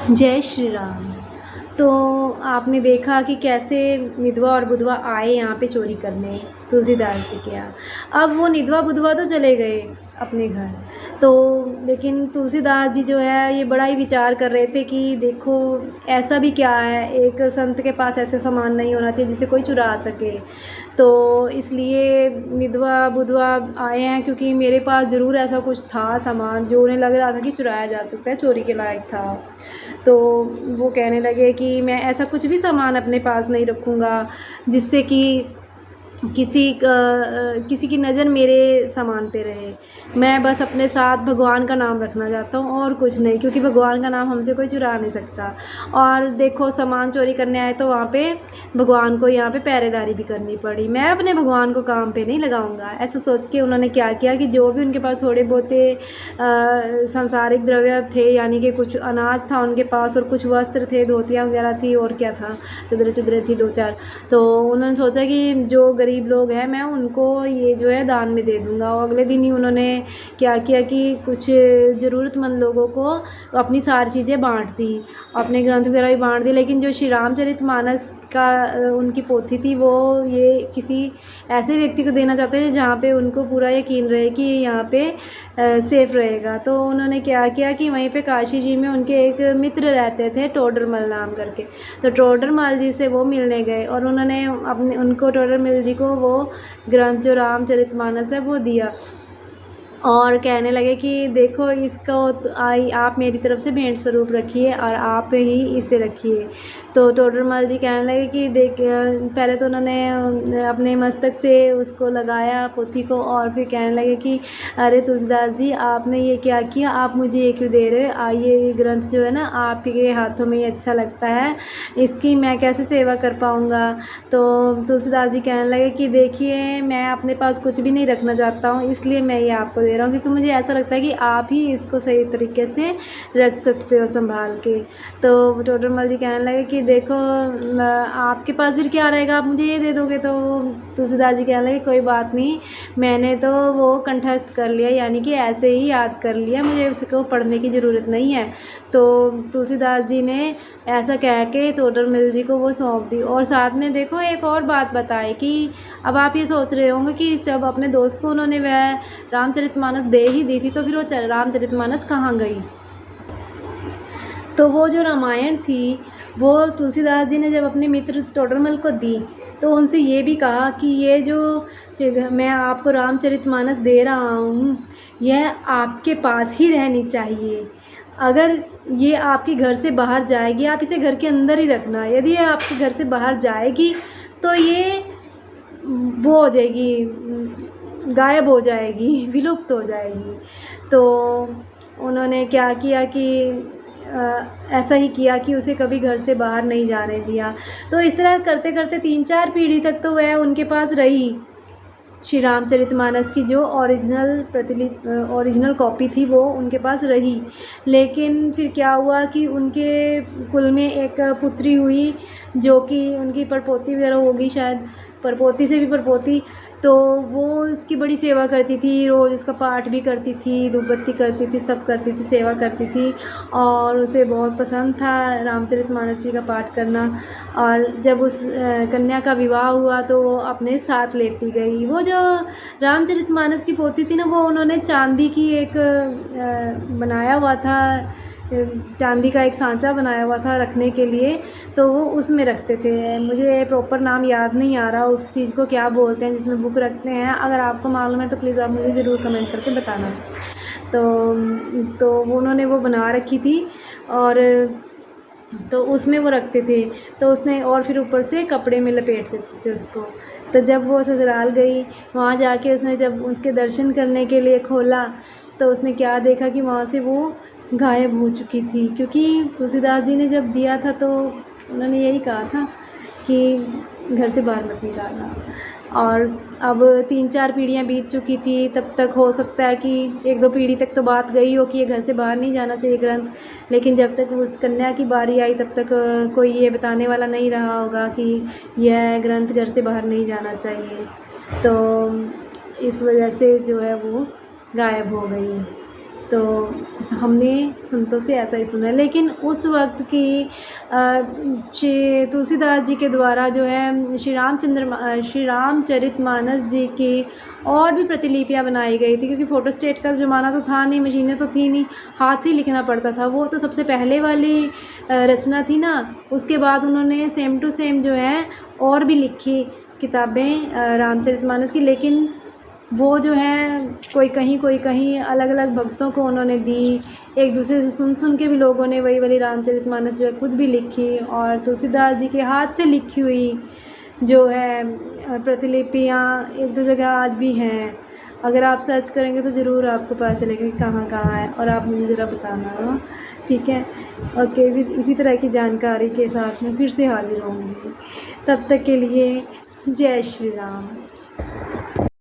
जय श्री राम। तो आपने देखा कि कैसे निधवा और बुधवा आए यहाँ पे चोरी करने तुलसीदास जी के यहाँ। अब वो निधवा बुधवा तो चले गए अपने घर, तो लेकिन तुलसीदास जी जो है ये बड़ा ही विचार कर रहे थे कि देखो ऐसा भी क्या है, एक संत के पास ऐसे सामान नहीं होना चाहिए जिसे कोई चुरा सके। तो इसलिए निधवा बुधवा आए हैं क्योंकि मेरे पास ज़रूर ऐसा कुछ था सामान जो उन्हें लग रहा था कि चुराया जा सकता है, चोरी के लायक था। तो वो कहने लगे कि मैं ऐसा कुछ भी सामान अपने पास नहीं रखूँगा जिससे कि किसी की नज़र मेरे सामान पे रहे। मैं बस अपने साथ भगवान का नाम रखना चाहता हूँ और कुछ नहीं, क्योंकि भगवान का नाम हमसे कोई चुरा नहीं सकता। और देखो सामान चोरी करने आए तो वहाँ पे भगवान को यहाँ पे पहरेदारी भी करनी पड़ी। मैं अपने भगवान को काम पे नहीं लगाऊंगा। ऐसा सोच के उन्होंने क्या किया कि जो भी उनके पास थोड़े बहुते सांसारिक द्रव्य थे, यानी कि कुछ अनाज था उनके पास और कुछ वस्त्र थे, धोतियाँ वगैरह थी और क्या था, चदरें थी 2-4। तो उन्होंने सोचा कि जो गरीब लोग हैं मैं उनको ये जो है दान में दे दूँगा। और अगले दिन ही उन्होंने क्या किया कि कुछ ज़रूरतमंद लोगों को अपनी सारी चीज़ें बाँट दी, अपने ग्रंथ वगैरह भी बाँट दिए। लेकिन जो श्री रामचरितमानस का उनकी पोथी थी वो ये किसी ऐसे व्यक्ति को देना चाहते थे जहाँ पे उनको पूरा यकीन रहे कि यहाँ पे सेफ रहेगा। तो उन्होंने क्या किया कि वहीं पे काशी जी में उनके एक मित्र रहते थे टोडरमल नाम करके। तो टोडरमल जी से वो मिलने गए और उन्होंने उनको टोडरमल जी को वो ग्रंथ जो रामचरितमानस है वो दिया और कहने लगे कि देखो इसको आप मेरी तरफ से भेंट स्वरूप रखिए और आप ही इसे रखिए। तो टोडरमल जी कहने लगे कि देख, पहले तो उन्होंने अपने मस्तक से उसको लगाया पोथी को और फिर कहने लगे कि अरे तुलसीदास जी आपने ये क्या किया, आप मुझे ये क्यों दे रहे हो, ये ग्रंथ जो है ना आप के हाथों में ये अच्छा लगता है, इसकी मैं कैसे सेवा कर पाऊँगा। तो तुलसीदास जी कहने लगे कि देखिए मैं अपने पास कुछ भी नहीं रखना चाहता हूँ, इसलिए मैं ये आपको दे रहा हूँ क्योंकि मुझे ऐसा लगता है कि आप ही इसको सही तरीके से रख सकते हो संभाल के। तो टोडरमल जी कहने लगे कि देखो आपके पास फिर क्या रहेगा, आप मुझे ये दे दोगे। तो तुलसीदास जी कहने लगे कोई बात नहीं, मैंने तो वो कंठस्थ कर लिया, यानी कि ऐसे ही याद कर लिया, मुझे उसको पढ़ने की ज़रूरत नहीं है। तो तुलसीदास जी ने ऐसा कह के टोडरमल जी को वो सौंप दी। और साथ में देखो एक और बात बताई कि अब आप ये सोच रहे होंगे कि जब अपने दोस्त को उन्होंने वह रामचरितमानस दे ही दी थी तो फिर वो रामचरितमानस कहाँ गई। तो वो जो रामायण थी वो तुलसीदास जी ने जब अपने मित्र टोडरमल को दी तो उनसे ये भी कहा कि ये जो मैं आपको रामचरितमानस दे रहा हूँ यह आपके पास ही रहनी चाहिए। अगर ये आपके घर से बाहर जाएगी आप इसे घर के अंदर ही रखना, यदि ये आपके घर से बाहर जाएगी तो ये वो हो जाएगी, गायब हो जाएगी, विलुप्त हो जाएगी। तो उन्होंने क्या किया कि ऐसा ही किया कि उसे कभी घर से बाहर नहीं जाने दिया। तो इस तरह करते करते 3-4 पीढ़ी तक तो वह उनके पास रही, श्री रामचरितमानस की जो ओरिजिनल कॉपी थी वो उनके पास रही। लेकिन फिर क्या हुआ कि उनके कुल में एक पुत्री हुई जो कि उनकी परपोती वगैरह होगी शायद, परपोती से भी परपोती। तो वो उसकी बड़ी सेवा करती थी, रोज़ उसका पाठ भी करती थी, धूप बत्ती करती थी, सब करती थी, सेवा करती थी और उसे बहुत पसंद था रामचरितमानस जी का पाठ करना। और जब उस कन्या का विवाह हुआ तो वो अपने साथ लेती गई। वो जो रामचरितमानस की पोथी थी ना वो उन्होंने चांदी की एक बनाया हुआ था, चांदी का एक सांचा बनाया हुआ था रखने के लिए, तो वो उसमें रखते थे। मुझे प्रॉपर नाम याद नहीं आ रहा उस चीज़ को क्या बोलते हैं जिसमें बुक रखते हैं, अगर आपको मालूम है तो प्लीज़ आप मुझे ज़रूर कमेंट करके बताना। तो उन्होंने वो बना रखी थी और तो उसमें वो रखते थे। तो उसने और फिर ऊपर से कपड़े में लपेट देते थे उसको। तो जब वो ससुराल गई वहाँ जाके उसने जब उसके दर्शन करने के लिए खोला तो उसने क्या देखा कि वहाँ से वो गायब हो चुकी थी, क्योंकि तुलसीदास जी ने जब दिया था तो उन्होंने यही कहा था कि घर से बाहर मत निकालना। और अब 3-4 पीढ़ियाँ बीत चुकी थी, तब तक हो सकता है कि 1-2 पीढ़ी तक तो बात गई हो कि ये घर से बाहर नहीं जाना चाहिए ग्रंथ, लेकिन जब तक उस कन्या की बारी आई तब तक कोई ये बताने वाला नहीं रहा होगा कि यह ग्रंथ घर से बाहर नहीं जाना चाहिए। तो इस वजह से जो है वो गायब हो गई। तो हमने संतों से ऐसा ही सुना है। लेकिन उस वक्त की श्री तुलसीदास जी के द्वारा जो है श्री रामचरितमानस जी की और भी प्रतिलिपियाँ बनाई गई थी, क्योंकि फ़ोटोस्टेट का ज़माना तो था नहीं, मशीनें तो थी नहीं, हाथ से ही लिखना पड़ता था। वो तो सबसे पहले वाली रचना थी ना। उसके बाद उन्होंने सेम टू सेम जो है और भी लिखी किताबें रामचरितमानस की, लेकिन वो जो है कोई कहीं अलग अलग भक्तों को उन्होंने दी। एक दूसरे से सुन के भी लोगों ने वही वाली रामचरितमानस जो है खुद भी लिखी, और तुलसीदास जी के हाथ से लिखी हुई जो है प्रतिलिपियाँ एक दो जगह आज भी हैं। अगर आप सर्च करेंगे तो ज़रूर आपको पता चलेगा कि कहाँ कहाँ है, और आप मुझे ज़रा बताना हो, ठीक है। ओके, फिर इसी तरह की जानकारी के साथ में फिर से हाजिर होंगी। तब तक के लिए जय श्री राम।